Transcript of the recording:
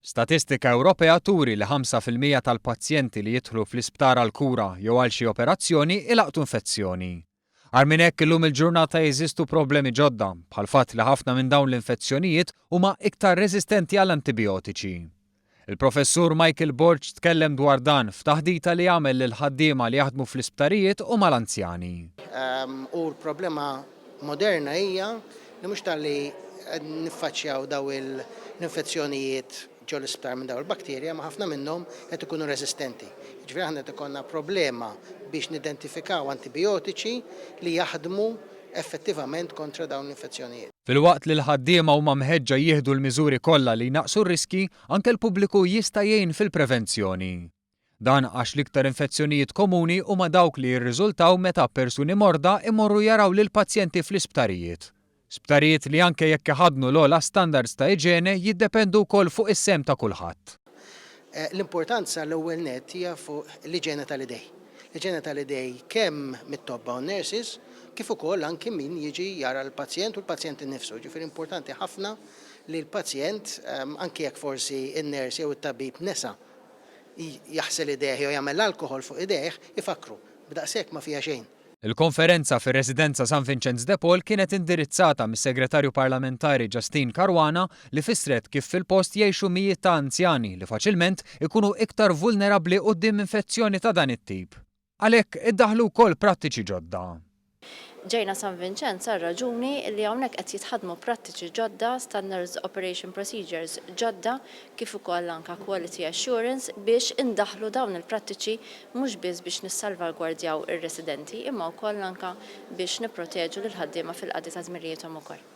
Statistika Ewropea turi li 5% tal-pazjenti li jidħlu fl-isptar għal kura jew għal xi operazzjoni ilaqtu infezzjoni. Għal minn hekk illum il-ġurnata jeżistu problemi ġodda bħal fatt li ħafna minn dawn l-infezzjonijiet huma iktar reżistenti għall antibiotiċi. Il-professur Michael Borch tkellem dwar dan f'taħdita li għamel lil ħaddiema li jaħdmu fl-isptarijiet u mal-anzjani. U l-problema moderna hija li mhux tal-li niffaċċjaw daw l-infezzjonijiet ġo l-isptar minn daw il-bakterja, ma ħafna minnhom qed ikunu resistenti. Ġifieri aħna qed ikollna problema biex nidentifikaw antibiotiċi li jaħdmu effettivament kontra dawn l-infezzjonijiet. Filwaqt li l-ħaddiema huma mħeġġa jieħdu l-miżuri kollha li jnaqsu r-riski, anke l-pubbliku jista' jgħin fil-prevenzjoni. Dan għax l-iktar infezzjonijiet komuni huma dawk li jirriżultaw meta persuni morda imorru jaraw lil pazjenti fl-isptarijiet. Sptarijiet li anke jekk iħadnu l-ogħla standards ta' iġiene jiddependu wkoll fuq is-sem ta' kulħadd. L-importanza l-ewwel nett hija fuq l-iġiene tal-idej. L-iġiene tal-idej kemm mit-tobba u nurses kif ukoll anke min jiġi jara l-pazjent u l-pazjent innifsu. Ġifieri importanti ħafna li l-pazjent anke jekk forsi n-ners jew it-tabib nesa jaħsel idejh jew jagħmel l-alkoħol fuq idejh ifakru b'daqshekk ma fiha xejn. Il-konferenza fir-Residenza San Vincenz de Paul kienet indirizzata mis-Segretarju Parlamentari Justine Caruana li fissret kif fil-post jgħixu mijiet ta' anzjani li faċilment ikunu iktar vulnerabbli quddiem infezzjoni ta' dan it-tip. Għalhekk iddaħħlu wkoll prattiċi ġodda. Ġejna San Vincenz għal raġuni li hawnhekk qed jitħadmu prattiċi ġodda, standards operation procedures ġodda, kif ukoll anke quality assurance biex indaħlu dawn il-prattiċi mhux biss biex nissalvagwardjaw ir-residenti imma wkoll anke biex nipproteġu lil ħaddiema fil-qadi ta' żmirijiethom ukoll.